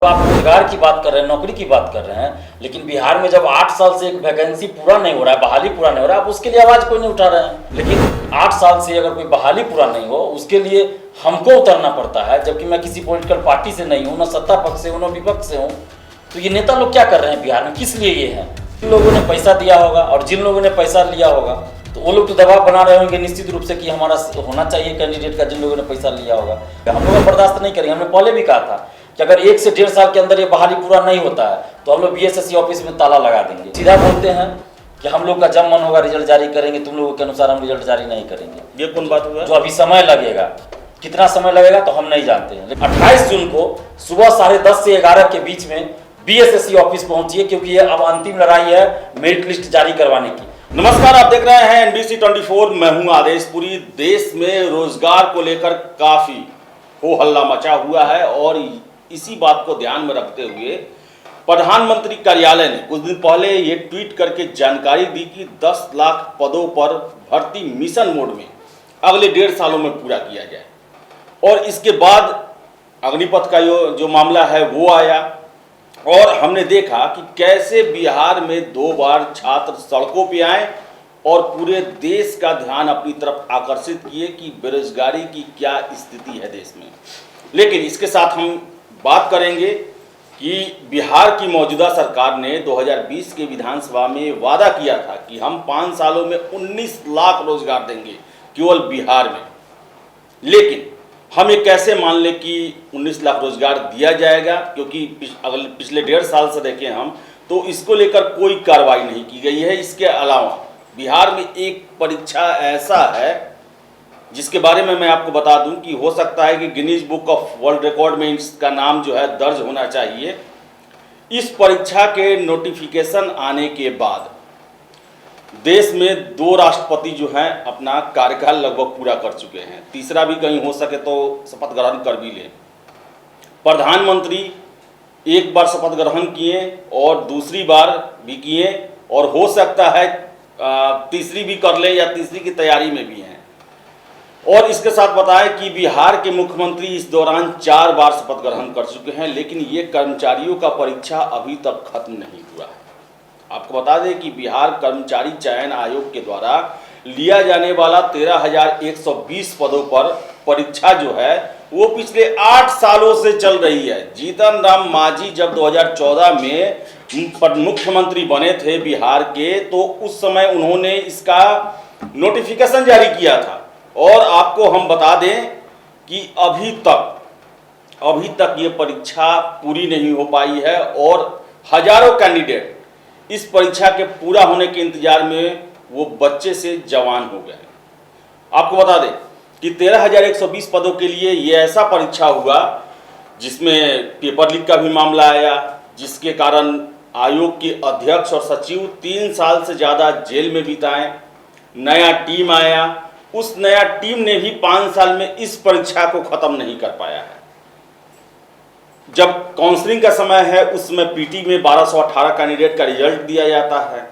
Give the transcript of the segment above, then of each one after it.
आप रोजगार की बात कर रहे हैं, नौकरी की बात कर रहे हैं, लेकिन बिहार में जब 8 साल से एक वैकेंसी पूरा नहीं हो रहा है, बहाली पूरा नहीं हो रहा है, आप उसके लिए आवाज कोई नहीं उठा रहे हैं। लेकिन 8 साल से अगर कोई बहाली पूरा नहीं हो, उसके लिए हमको उतरना पड़ता है, जबकि मैं किसी पॉलिटिकल पार्टी से नहीं हूँ, न सत्ता पक्ष से हूँ, न विपक्ष से हूँ। तो ये नेता लोग क्या कर रहे हैं बिहार में, किस लिए ये है? जिन लोगों ने पैसा दिया होगा और जिन लोगों ने पैसा लिया होगा, तो वो लोग तो दबाव बना रहे होंगे निश्चित रूप से कि हमारा होना चाहिए कैंडिडेट का, जिन लोगों ने पैसा लिया होगा। हम लोग बर्दाश्त नहीं करेंगे। हमने पहले भी कहा था कि अगर 1 से 1.5 साल के अंदर ये बहाली पूरा नहीं होता है तो हम लोग बीएसएससी ऑफिस में ताला लगा देंगे। सीधा बोलते हैं कि हम लोग का जब मन होगा रिजल्ट जारी करेंगे, तुम लोगों के अनुसार हम रिजल्ट जारी नहीं करेंगे। ये कौन बात हुआ? जो अभी समय लगेगा, कितना समय लगेगा तो हम नहीं जानते हैं। 28 जून को सुबह 10:30 से 11 के बीच में बीएसएससी ऑफिस पहुंचिए, क्योंकि ये अब अंतिम लड़ाई है मेरिट लिस्ट जारी करवाने की। नमस्कार, आप देख रहे हैं एनबीसी 24। मैं हूं आदेश। पूरी देश में रोजगार को लेकर काफी हो हल्ला मचा हुआ है और इसी बात को ध्यान में रखते हुए प्रधानमंत्री कार्यालय ने कुछ दिन पहले ये ट्वीट करके जानकारी दी कि 10 लाख पदों पर भर्ती मिशन मोड में अगले 1.5 सालों में पूरा किया जाए। और इसके बाद अग्निपथ का जो मामला है वो आया और हमने देखा कि कैसे बिहार में 2 बार छात्र सड़कों पे आए और पूरे देश का ध्यान अपनी तरफ आकर्षित किए कि बेरोजगारी की क्या स्थिति है देश में। लेकिन इसके साथ हम बात करेंगे कि बिहार की मौजूदा सरकार ने 2020 के विधानसभा में वादा किया था कि हम 5 सालों में 19 लाख रोजगार देंगे केवल बिहार में। लेकिन हम ये कैसे मान लें कि 19 लाख रोजगार दिया जाएगा, क्योंकि पिछले 1.5 साल से देखें हम तो इसको लेकर कोई कार्रवाई नहीं की गई है। इसके अलावा बिहार में एक परीक्षा ऐसा है जिसके बारे में मैं आपको बता दूं कि हो सकता है कि Guinness book of world record में इसका नाम जो है दर्ज होना चाहिए। इस परीक्षा के नोटिफिकेशन आने के बाद देश में 2 राष्ट्रपति जो हैं अपना कार्यकाल लगभग पूरा कर चुके हैं। तीसरा भी कहीं हो सके तो शपथ ग्रहण कर भी लें। प्रधानमंत्री एक बार शपथ ग्रहण किए और दूसरी बार भी किए और हो सकता है तीसरी भी कर ले या तीसरी की तैयारी में भी हैं। और इसके साथ बताएं कि बिहार के मुख्यमंत्री इस दौरान 4 बार शपथ ग्रहण कर चुके हैं, लेकिन ये कर्मचारियों का परीक्षा अभी तक खत्म नहीं हुआ है। आपको बता दें कि बिहार कर्मचारी चयन आयोग के द्वारा लिया जाने वाला 13,120 पदों पर परीक्षा जो है वो पिछले 8 सालों से चल रही है। जीतन राम मांझी जब 2014 में मुख्यमंत्री बने थे बिहार के, तो उस समय उन्होंने इसका नोटिफिकेशन जारी किया था। और आपको हम बता दें कि अभी तक ये परीक्षा पूरी नहीं हो पाई है और हजारों कैंडिडेट इस परीक्षा के पूरा होने के इंतजार में वो बच्चे से जवान हो गए। आपको बता दें कि 13,120 पदों के लिए ये ऐसा परीक्षा हुआ जिसमें पेपर लीक का भी मामला आया, जिसके कारण आयोग के अध्यक्ष और सचिव 3 साल से ज़्यादा जेल में बिताए। नया टीम आया, उस नया टीम ने भी 5 साल में इस परीक्षा को खत्म नहीं कर पाया है। जब काउंसलिंग का समय है उसमें पीटी में 1218 कैंडिडेट का रिजल्ट दिया जाता है।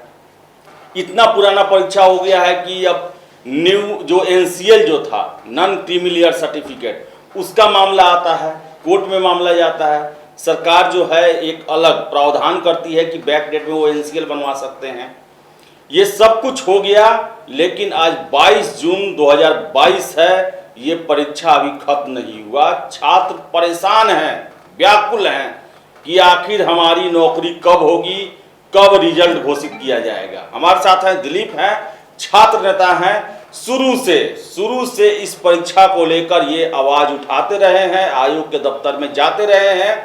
इतना पुराना परीक्षा हो गया है कि अब न्यू जो एनसीएल जो था, नॉन क्रीमिलियर सर्टिफिकेट, उसका मामला आता है, कोर्ट में मामला जाता है। सरकार जो है एक अलग प्रावधान करती है कि बैक डेट में वो एनसीएल बनवा सकते हैं। ये सब कुछ हो गया, लेकिन आज 22 जून 2022 है, ये परीक्षा अभी खत्म नहीं हुआ। छात्र परेशान हैं, व्याकुल हैं कि आखिर हमारी नौकरी कब होगी, कब रिजल्ट घोषित किया जाएगा। हमारे साथ हैं दिलीप हैं, छात्र नेता हैं। शुरू से इस परीक्षा को लेकर ये आवाज उठाते रहे हैं, आयोग के दफ्तर में जाते रहे हैं।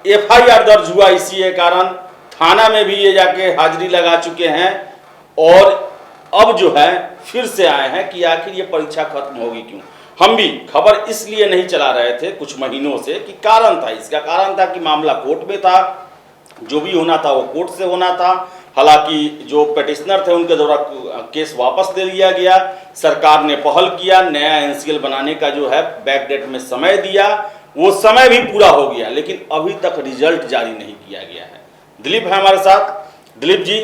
एफआईआर दर्ज हुआ इसी के कारण, थाना में भी ये जाके हाजिरी लगा चुके हैं और अब जो है फिर से आए हैं कि आखिर ये परीक्षा खत्म होगी क्यों। हम भी खबर इसलिए नहीं चला रहे थे कुछ महीनों से कि कारण था, इसका कारण था कि मामला कोर्ट में था, जो भी होना था वो कोर्ट से होना था। हालांकि जो पिटिशनर थे उनके द्वारा केस वापस ले लिया गया। सरकार ने पहल किया, नया एनसीएल बनाने का जो है बैक डेट में समय दिया, वो समय भी पूरा हो गया, लेकिन अभी तक रिजल्ट जारी नहीं किया गया है। दिलीप है हमारे साथ। दिलीप जी,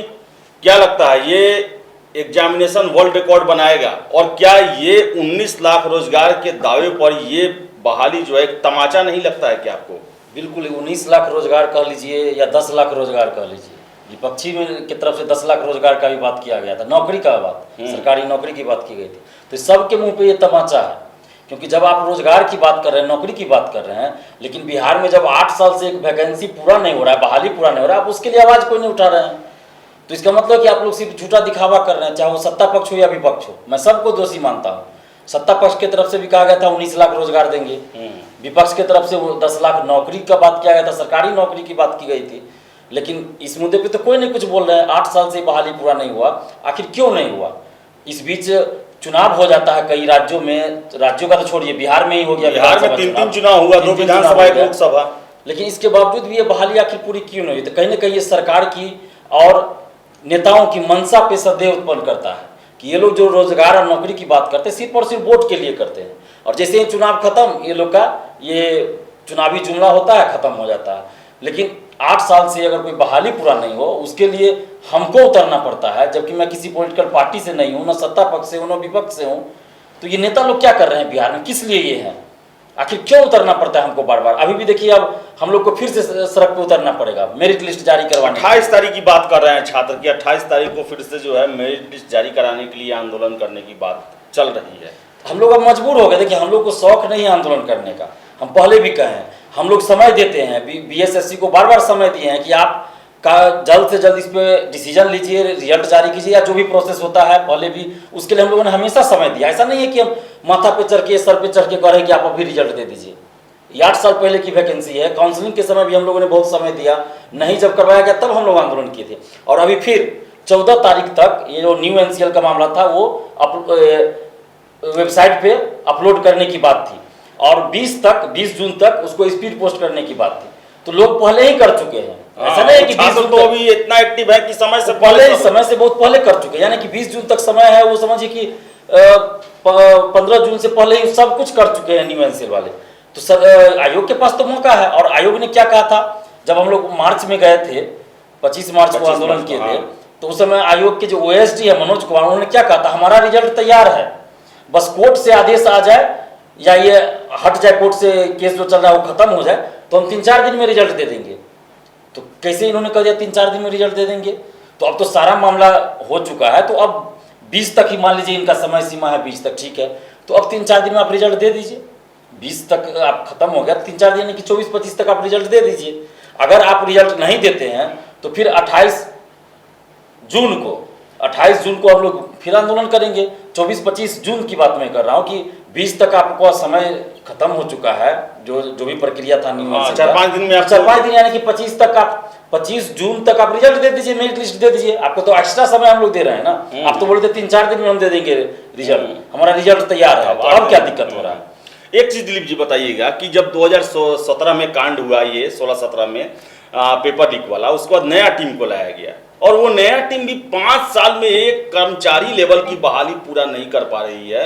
क्या लगता है ये एग्जामिनेशन वर्ल्ड रिकॉर्ड बनाएगा और क्या ये 19 लाख रोजगार के दावे पर ये बहाली जो है एक तमाचा नहीं लगता है क्या आपको? बिल्कुल 19 लाख रोजगार कह लीजिए या 10 लाख रोजगार कह लीजिए, विपक्षी में की तरफ से 10 लाख रोजगार का भी बात किया गया था, नौकरी का बात, सरकारी नौकरी की बात की गई थी। तो सबके मुंह पे ये तमाचा है, क्योंकि जब आप रोजगार की बात कर रहे हैं, नौकरी की बात कर रहे हैं, लेकिन बिहार में जब 8 साल से एक वैकेंसी पूरा नहीं हो रहा है, बहाली पूरा नहीं हो रहा है, आप उसके लिए आवाज़ कोई नहीं उठा रहे हैं। तो इसका मतलब कि आप लोग सिर्फ झूठा दिखावा कर रहे हैं, चाहे वो सत्ता पक्ष हो या विपक्ष हो। मैं सबको दोषी मानता हूँ। सत्ता पक्ष की तरफ से भी कहा गया था 19 लाख रोजगार देंगे, विपक्ष की तरफ से वो 10 लाख नौकरी का बात किया गया था, सरकारी नौकरी की बात की गई थी। लेकिन इस मुद्दे पे तो कोई नहीं कुछ बोल रहे हैं। 8 साल से बहाली पूरा नहीं हुआ, आखिर क्यों नहीं हुआ? इस बीच चुनाव हो जाता है कई राज्यों में, राज्यों का तो छोड़िए, बिहार में ही हो गया, बिहार में 3 चुनाव हुआ, 2 विधानसभा, 1 लोकसभा। लेकिन इसके बावजूद भी ये बहाली आखिर पूरी क्यों नहीं हुई? तो कहीं ना कहीं ये सरकार की और नेताओं की मंशा पे संदेह उत्पन्न करता है कि ये लोग जो रोजगार और नौकरी की बात करते हैं सिर्फ और सिर्फ वोट के लिए करते हैं, और जैसे ही चुनाव खत्म ये लोग का ये चुनावी जुमला होता है, खत्म हो जाता है। लेकिन 8 साल से अगर कोई बहाली पूरा नहीं हो, उसके लिए हमको उतरना पड़ता है, जबकि मैं किसी पॉलिटिकल पार्टी से नहीं हूँ, ना सत्ता पक्ष से हूँ, ना विपक्ष से हूँ। तो ये नेता लोग क्या कर रहे हैं बिहार में, किस लिए ये हैं, आखिर क्यों उतरना पड़ता है हमको बार बार? अभी भी देखिए, अब हम लोग को फिर से सड़क पे उतरना पड़ेगा मेरिट लिस्ट जारी करवाने। 28 तारीख की बात कर रहे हैं छात्र की, 28 तारीख को फिर से जो है मेरिट लिस्ट जारी कराने के लिए आंदोलन करने की बात चल रही है। हम लोग अब मजबूर हो गए। देखिए, हम लोग को शौक नहीं है आंदोलन करने का, हम पहले भी कहे हैं, हम लोग समय देते हैं, बीएसएससी को बार बार समय दिए हैं कि आप का जल्द से जल्द इस पर डिसीजन लीजिए, रिजल्ट जारी कीजिए, या जो भी प्रोसेस होता है पहले भी, उसके लिए हम लोगों ने हमेशा समय दिया। ऐसा नहीं है कि हम माथा पे चढ़ के, सर पे चढ़ के कह रहे हैं कि आप अभी रिजल्ट दे दीजिए। ये 8 साल पहले की वैकेंसी है, काउंसलिंग के समय भी हम लोगों ने बहुत समय दिया, नहीं जब करवाया गया तब हम लोग आंदोलन किए थे। और अभी फिर 14 तारीख तक ये जो न्यू एनसीएल का मामला था वो वेबसाइट पे अपलोड करने की बात थी, और 20 जून तक उसको स्पीड पोस्ट करने की बात थी। तो लोग पहले ही कर चुके हैं, ऐसा नहीं है कि 20 जून तो अभी इतना एक्टिव है कि समय से बहुत पहले कर चुके हैं। यानी कि 20 जून तक समय है, वो समझिए कि 15 जून से पहले ही सब कुछ कर चुके हैं न्यू एनसीएल वाले। तो आयोग के पास तो मौका है। और आयोग ने क्या कहा था, जब हम लोग मार्च में गए थे, 25 मार्च को आंदोलन किए थे, तो उस समय आयोग के जो ओएसडी है मनोज कुमार, उन्होंने क्या कहा था, हमारा रिजल्ट तैयार है, बस कोर्ट से आदेश आ जाए या ये हट जाए, कोर्ट से केस जो चल रहा है वो खत्म हो जाए, तो हम 3-4 दिन में रिजल्ट दे देंगे। तो कैसे इन्होंने कह दिया 3-4 दिन में रिजल्ट दे देंगे? तो अब तो सारा मामला हो चुका है, तो अब 20 तक ही मान लीजिए इनका समय सीमा है, 20 तक, ठीक है। तो अब 3-4 दिन में आप रिजल्ट दे दीजिए, 20 तक आप खत्म हो गया, 3-4 दिन की 24-25 तक आप रिजल्ट दे दीजिए। अगर आप रिजल्ट नहीं देते हैं तो फिर 28 जून को हम लोग फिर आंदोलन करेंगे। 24-25 जून की बात मैं कर रहा हूँ कि 20 तक आपको समय खत्म हो चुका है, जो भी प्रक्रिया था न्यू एनसीएल का। 4-5 दिन में 4-5 दिन, यानी कि 25 तक आप 25 जून तक आप रिजल्ट दे दीजिए, मेरिट लिस्ट दे दीजिए। आपको तो एक्स्ट्रा समय हम लोग दे रहे हैं ना, आप तो बोलते 3-4 दिन में हम दे देंगे रिजल्ट, हमारा रिजल्ट तैयार है, तो अब क्या दिक्कत हो रहा है? एक चीज दिलीप जी बताइएगा कि जब 2017 में कांड हुआ, ये 16-17 में पेपर लीक वाला, उसके बाद नया टीम को लाया गया, और वो नया टीम भी 5 साल में एक कर्मचारी लेवल की बहाली पूरा नहीं कर पा रही है।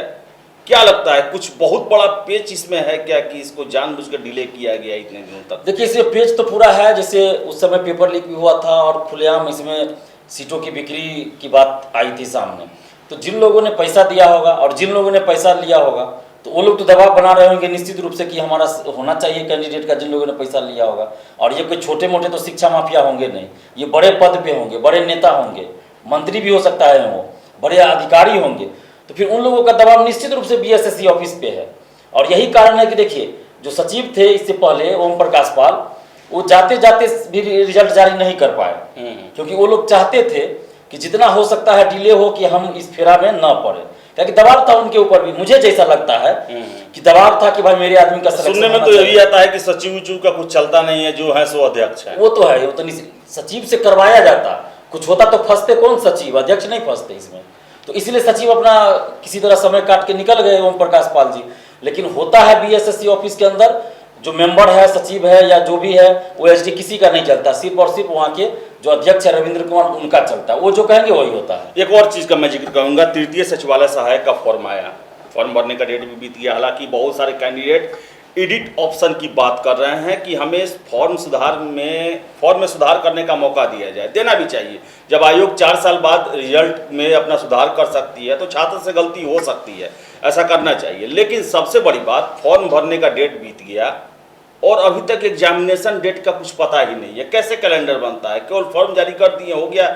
क्या लगता है, कुछ बहुत बड़ा पेच इसमें है क्या कि इसको जानबूझकर डिले किया गया इतने दिनों तक? देखिए, इसमें पेच तो पूरा है। जैसे उस समय पेपर लीक भी हुआ था और खुलेआम इसमें सीटों की बिक्री की बात आई थी सामने। तो जिन लोगों ने पैसा दिया होगा और जिन लोगों ने पैसा लिया होगा, तो वो लोग तो दबाव बना रहे होंगे निश्चित रूप से कि हमारा होना चाहिए कैंडिडेट का, जिन लोगों ने पैसा लिया होगा। और ये कोई छोटे मोटे तो शिक्षा माफिया होंगे नहीं, ये बड़े पद पे होंगे, बड़े नेता होंगे, मंत्री भी हो सकता है, वो बड़े अधिकारी होंगे। तो फिर उन लोगों का दबाव निश्चित रूप से बीएसएससी ऑफिस पे है। और यही कारण है कि देखिए, जो सचिव थे इससे पहले ओम प्रकाश पाल, वो जाते जाते भी रिजल्ट जारी नहीं कर पाए, क्योंकि वो लोग चाहते थे कि जितना हो सकता है डिले हो, कि हम इस फेरा में न पड़े, क्योंकि दबाव था उनके ऊपर भी। मुझे जैसा लगता है कि दबाव था कि भाई मेरे आदमी का सुनने में तो यही आता है कि सचिव उचिव का कुछ चलता नहीं है, जो है सो अध्यक्ष है। वो तो है, वो तो सचिव से करवाया जाता, कुछ होता तो फंसते कौन, सचिव, अध्यक्ष नहीं फंसते इसमें। तो इसलिए सचिव अपना किसी तरह समय काट के निकल गए ओम प्रकाश पाल जी। लेकिन होता है बीएसएससी ऑफिस के अंदर जो मेंबर है, सचिव है या जो भी है, वो एसडी किसी का नहीं चलता, सिर्फ और सिर्फ वहाँ के जो अध्यक्ष है रविंद्र कुमार, उनका चलता है। वो जो कहेंगे वही होता है। एक और चीज का मैं जिक्र करूंगा, तृतीय सचिवालय सहायक का फॉर्म आया, फॉर्म भरने का डेट भी बीत गया। हालांकि बहुत सारे कैंडिडेट एडिट ऑप्शन की बात कर रहे हैं कि हमें फॉर्म में सुधार करने का मौका दिया जाए, देना भी चाहिए। जब आयोग 4 साल बाद रिजल्ट में अपना सुधार कर सकती है, तो छात्र से गलती हो सकती है, ऐसा करना चाहिए। लेकिन सबसे बड़ी बात, फॉर्म भरने का डेट बीत गया और अभी तक एग्जामिनेशन डेट का कुछ पता ही नहीं है। कैसे कैलेंडर बनता है? केवल फॉर्म जारी कर दिए, हो गया।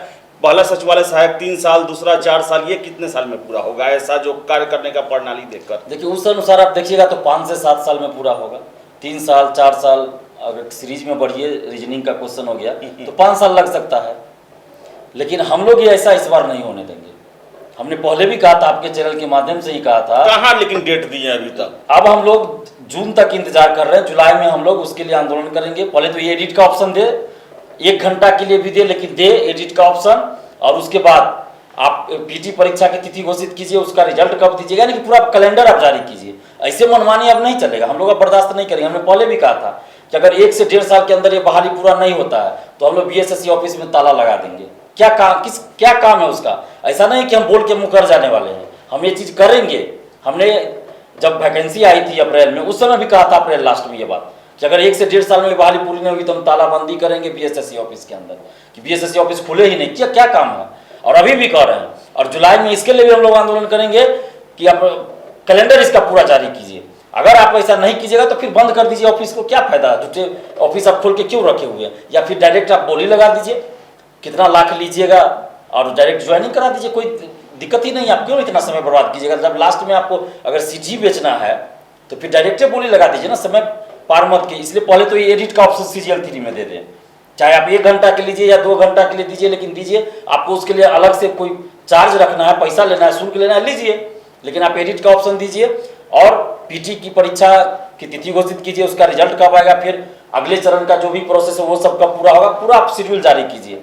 पहला सचिवालय सहायक 3 साल, दूसरा 4 साल, ये कितने साल में पूरा होगा? ऐसा जो कार्य करने का प्रणाली देखकर देखिए उस अनुसार आप देखिएगा तो 5 से 7 साल में पूरा होगा। 3 साल 4 साल, अगर सीरीज में बढ़िए रीजनिंग का क्वेश्चन हो गया तो 5 साल लग सकता है। लेकिन हम लोग ये ऐसा इस बार नहीं होने देंगे। हमने पहले भी कहा था, आपके चैनल के माध्यम से ही कहा था। कहाँ लेकिन डेट दी है अभी तक? अब हम लोग जून तक इंतजार कर रहे हैं। जुलाई में हम लोग उसके लिए आंदोलन करेंगे। पहले तो ये एडिट का ऑप्शन दे, 1 घंटा के लिए भी दे, लेकिन दे एडिट का ऑप्शन। और उसके बाद आप पीटी परीक्षा की तिथि घोषित कीजिए, उसका रिजल्ट कब दीजिएगा, यानी कि पूरा कैलेंडर आप जारी कीजिए। ऐसे मनमानी अब नहीं चलेगा, हम लोग अब बर्दाश्त नहीं करेंगे। हमने पहले भी कहा था कि अगर 1 से 1.5 साल के अंदर ये बहाली पूरा नहीं होता है तो हम लोग बीएसएससी ऑफिस में ताला लगा देंगे। क्या काम है उसका? ऐसा नहीं कि हम बोल के मुकर जाने वाले हैं, हम ये चीज करेंगे। हमने जब वैकेंसी आई थी अप्रैल में, उस समय भी कहा था, अप्रैल लास्ट में, ये बात कि अगर 1 से 1.5 साल में बहाली पूरी नहीं होगी तो हम तालाबंदी करेंगे बीएसएससी ऑफिस के अंदर, कि बीएसएससी ऑफिस खुले ही नहीं। क्या काम है? और अभी भी कह रहे हैं। और जुलाई में इसके लिए भी हम लोग आंदोलन करेंगे कि आप कैलेंडर इसका पूरा जारी कीजिए। अगर आप ऐसा नहीं कीजिएगा तो फिर बंद कर दीजिए ऑफिस को। क्या फायदा? झूठे ऑफिस आप खोल के क्यों रखे हुए हैं? या फिर डायरेक्ट आप बोली लगा दीजिए, कितना लाख लीजिएगा और डायरेक्ट ज्वाइनिंग करा दीजिए। कोई दिक्कत ही नहीं। आप क्यों इतना समय बर्बाद कीजिएगा? जब लास्ट में आपको अगर सीजी बेचना है तो फिर डायरेक्ट बोली लगा दीजिए ना, समय पार मत के। इसलिए पहले तो ये एडिट का ऑप्शन सीजीएल 3 में दे दें, चाहे आप 1 घंटा के लीजिए या 2 घंटा के लिए दीजिए, लेकिन दीजिए। आपको उसके लिए अलग से कोई चार्ज रखना है, पैसा लेना है, शुल्क लेना है, लीजिए, लेकिन आप एडिट का ऑप्शन दीजिए। और पीटी की परीक्षा की तिथि घोषित कीजिए, उसका रिजल्ट कब आएगा, फिर अगले चरण का जो भी प्रोसेस है वो सब कब पूरा होगा, पूरा आप शेड्यूल जारी कीजिए।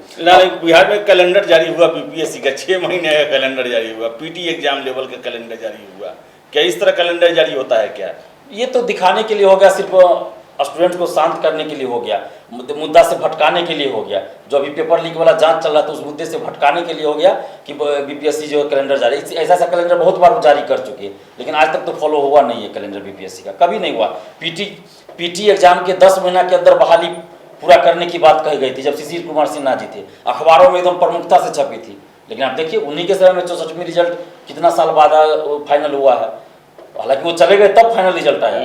बिहार में कैलेंडर जारी हुआ बीपीएससी का, 6 महीने का कैलेंडर जारी हुआ, पीटी एग्जाम लेवल का कैलेंडर जारी हुआ। क्या इस तरह कैलेंडर जारी होता है क्या? ये तो दिखाने के लिए हो गया, सिर्फ स्टूडेंट को शांत करने के लिए हो गया, मुद्दा से भटकाने के लिए हो गया। जो अभी पेपर लीक वाला जांच चल रहा था उस मुद्दे से भटकाने के लिए हो गया कि बीपीएससी जो कैलेंडर जारी, ऐसा कैलेंडर बहुत बार जारी कर चुके हैं, लेकिन आज तक तो फॉलो हुआ नहीं है कैलेंडर बीपीएससी का, कभी नहीं हुआ। पीटी एग्जाम के 10 महीना के अंदर बहाली पूरा करने की बात कही गई थी जब शिशिर कुमार सिन्हा जी थे, अखबारों में एकदम प्रमुखता से छपी थी। लेकिन आप देखिए उन्हीं के समय में 64वीं रिजल्ट कितना साल बाद फाइनल हुआ है। हालांकि वो चले गए तब फाइनल रिजल्ट आया,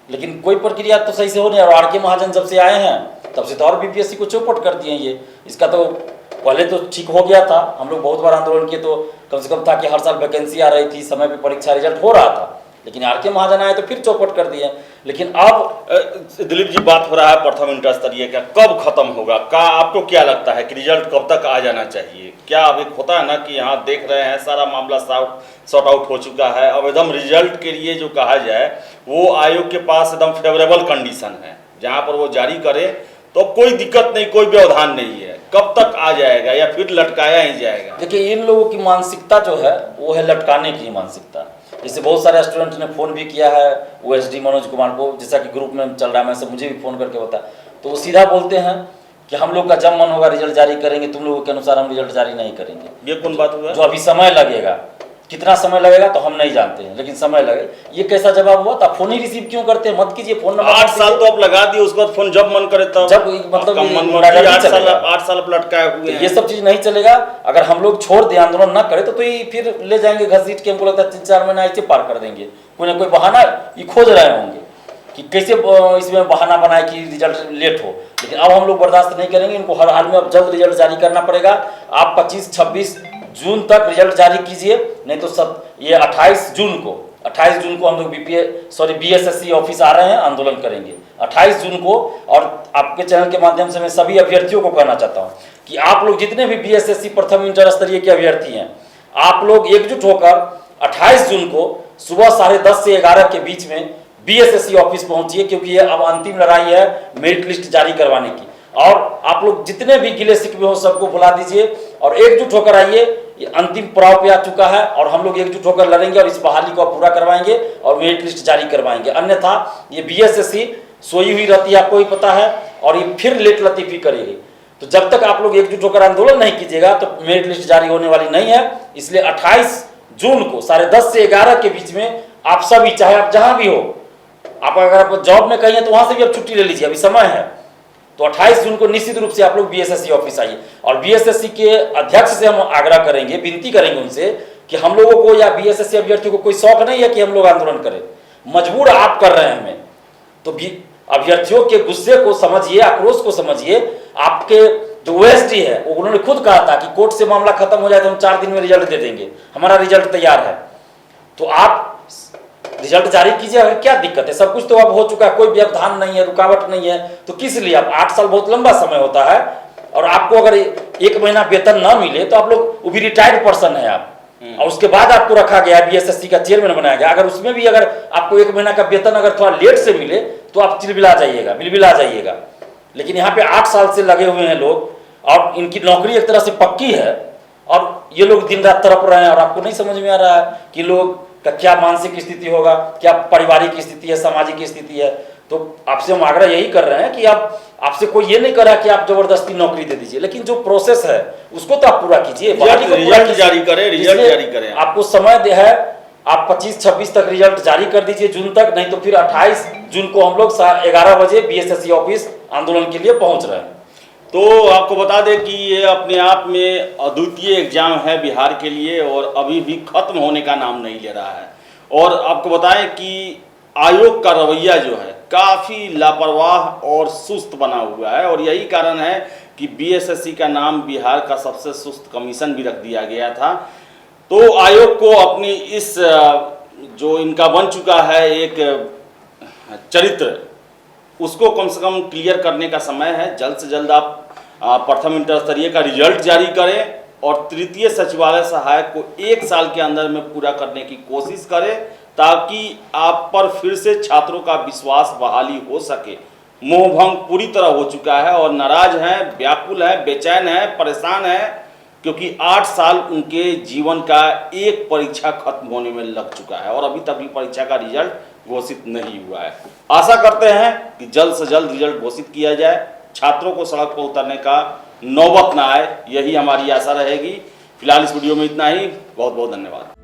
लेकिन कोई प्रक्रिया तो सही से हो नहीं। और आर के महाजन जब से आए हैं तब से तो और बीपीएससी को चौपट कर दिए ये। इसका तो पहले तो ठीक हो गया था, हम लोग बहुत बार आंदोलन किए तो कम से कम था कि हर साल वैकेंसी आ रही थी, समय पे परीक्षा रिजल्ट हो रहा था। लेकिन आर के महाजन आए तो फिर चौपट कर दिए। लेकिन अब दिलीप जी, बात हो रहा है प्रथम इंटर स्तरीय का, कब खत्म होगा? का आपको क्या लगता है कि रिजल्ट कब तक आ जाना चाहिए? क्या अब एक होता है ना कि यहाँ देख रहे हैं सारा मामला सॉर्ट आउट हो चुका है, अब एकदम रिजल्ट के लिए जो कहा जाए वो आयोग के पास एकदम फेवरेबल कंडीशन है जहाँ पर वो जारी करे तो कोई दिक्कत नहीं, कोई व्यवधान नहीं है। कब तक आ जाएगा या फिर लटकाया ही जाएगा? देखिए इन लोगों की मानसिकता जो है वो है लटकाने की मानसिकता। जैसे बहुत सारे स्टूडेंट ने फ़ोन भी किया है ओएसडी मनोज कुमार को, जैसा कि ग्रुप में चल रहा है, मैं सब मुझे भी फ़ोन करके बता, तो वो सीधा बोलते हैं कि हम लोग का जब मन होगा रिजल्ट जारी करेंगे, तुम लोगों के अनुसार हम रिजल्ट जारी नहीं करेंगे। ये कौन बात हुआ? जो अभी समय लगेगा, कितना समय लगेगा तो हम नहीं जानते हैं, लेकिन समय लगेगा। ये कैसा जवाब हुआ? तो आप फोन ही रिसीव क्यों करते हैं? मत कीजिए, फोन नंबर 8 साल तो आप लगा दिए, उसके बाद फोन जब मन करे तब, जब मतलब 8 साल आप लटकाए हुए हैं। ये सब चीज नहीं चलेगा। अगर हम लोग छोड़ दें, आंदोलन ना करें तो ये फिर ले जाएंगे घसीट के, हमको लगता है 3-4 महीना ऐसे पार कर देंगे। कोई ना कोई बहाना ये खोज रहे होंगे कि कैसे इसमें बहाना बनाए कि रिजल्ट लेट हो। लेकिन अब हम लोग बर्दाश्त नहीं करेंगे, इनको हर हाल में अब जल्द रिजल्ट जारी करना पड़ेगा। आप 25-26 जून तक रिजल्ट जारी कीजिए, नहीं तो ये 28 जून को हम लोग बीएसएससी ऑफिस आ रहे हैं, आंदोलन करेंगे 28 जून को। और आपके चैनल के माध्यम से मैं सभी अभ्यर्थियों को कहना चाहता हूं कि आप लोग जितने भी बीएसएससी प्रथम इंटर स्तरीय के अभ्यर्थी हैं, आप लोग एकजुट होकर 28 जून को सुबह 10:30 से 11 के बीच में बीएसएससी ऑफिस पहुंचिए, क्योंकि ये अब अंतिम लड़ाई है मेरिट लिस्ट जारी करवाने की। और आप लोग जितने भी गिले शिकवे हो सबको बुला दीजिए और एकजुट होकर आइए। ये अंतिम पड़ाव पे आ चुका है और हम लोग एकजुट होकर लड़ेंगे और इस बहाली को पूरा करवाएंगे और मेरिट लिस्ट जारी करवाएंगे। अन्यथा ये बीएसएससी सोई हुई रहती है, आपको ही पता है, और ये फिर लेट लतीफी करेगी। तो जब तक आप लोग एकजुट होकर आंदोलन नहीं कीजिएगा तो मेरिट लिस्ट जारी होने वाली नहीं है। इसलिए 28 जून को 10:30 से 11 के बीच में आप सभी, चाहे आप जहां भी हो, आप अगर आप जॉब में कहीं हैं तो वहां से भी आप छुट्टी ले लीजिए, अभी समय है। तो 28 जून को निश्चित रूप से आप लोग बीएसएससी ऑफिस आइए। और बीएसएससी के अध्यक्ष से हम आग्रह करेंगे, विनती करेंगे उनसे कि हम लोगों को या बीएसएससी अभ्यर्थियों को कोई शौक नहीं है कि हम लोग आंदोलन करें, मजबूर आप कर रहे हैं हमें। तो अभ्यर्थियों के गुस्से को समझिए, आक्रोश को समझिए। आपके जो ओएसडी है वो उन्होंने खुद कहा था कि कोर्ट से मामला खत्म हो जाए तो हम 4 दिन में रिजल्ट दे देंगे, हमारा रिजल्ट तैयार है। तो आप रिजल्ट जारी कीजिए, क्या दिक्कत है? सब कुछ तो अब हो चुका है, कोई व्यवधान नहीं है, रुकावट नहीं है, तो किस लिए आप 8 साल बहुत लंबा समय होता है। और आपको अगर 1 महीना वेतन ना मिले तो आप लोग, वो भी रिटायर्ड पर्सन है आप, और उसके बाद आपको रखा गया बीएसएससी का चेयरमैन बनाया गया, अगर उसमें भी अगर आपको 1 महीना का वेतन अगर थोड़ा लेट से मिले तो आप चिलबिला जाइएगा। लेकिन यहाँ पे 8 साल से लगे हुए हैं लोग, और इनकी नौकरी एक तरह से पक्की है, और ये लोग दिन रात तड़प रहे हैं, और आपको नहीं समझ में आ रहा है कि लोग का क्या मानसिक स्थिति होगा, क्या पारिवारिक स्थिति है, सामाजिक स्थिति है। तो आपसे हम आग्रह यही कर रहे हैं कि आपसे कोई ये नहीं कर रहा कि आप जबरदस्ती नौकरी दे दीजिए, लेकिन जो प्रोसेस है उसको तो आप पूरा कीजिए, रिजल्ट जारी करें। आपको समय दे है, आप 25-26 तक रिजल्ट जारी कर दीजिए, जून तक, नहीं तो फिर 28 जून को हम लोग 11 बजे बीएसएससी ऑफिस आंदोलन के लिए पहुंच रहे हैं। तो आपको बता दें कि ये अपने आप में अद्वितीय एग्जाम है बिहार के लिए, और अभी भी खत्म होने का नाम नहीं ले रहा है। और आपको बताएं कि आयोग का रवैया जो है काफ़ी लापरवाह और सुस्त बना हुआ है, और यही कारण है कि बीएसएससी का नाम बिहार का सबसे सुस्त कमीशन भी रख दिया गया था। तो आयोग को अपनी इस जो इनका बन चुका है एक चरित्र, उसको कम से कम क्लियर करने का समय है। जल्द से जल्द आप प्रथम इंटर स्तरीय का रिजल्ट जारी करें, और तृतीय सचिवालय सहायक को 1 साल के अंदर में पूरा करने की कोशिश करें, ताकि आप पर फिर से छात्रों का विश्वास बहाली हो सके। मोहभंग पूरी तरह हो चुका है, और नाराज हैं, व्याकुल हैं, बेचैन हैं, परेशान हैं, क्योंकि 8 साल उनके जीवन का एक परीक्षा खत्म होने में लग चुका है, और अभी तक भी परीक्षा का रिजल्ट घोषित नहीं हुआ है। आशा करते हैं कि जल्द से जल्द रिजल्ट घोषित किया जाए, छात्रों को सड़क पर उतरने का नौबत ना आए, यही हमारी आशा रहेगी। फिलहाल इस वीडियो में इतना ही। बहुत बहुत धन्यवाद।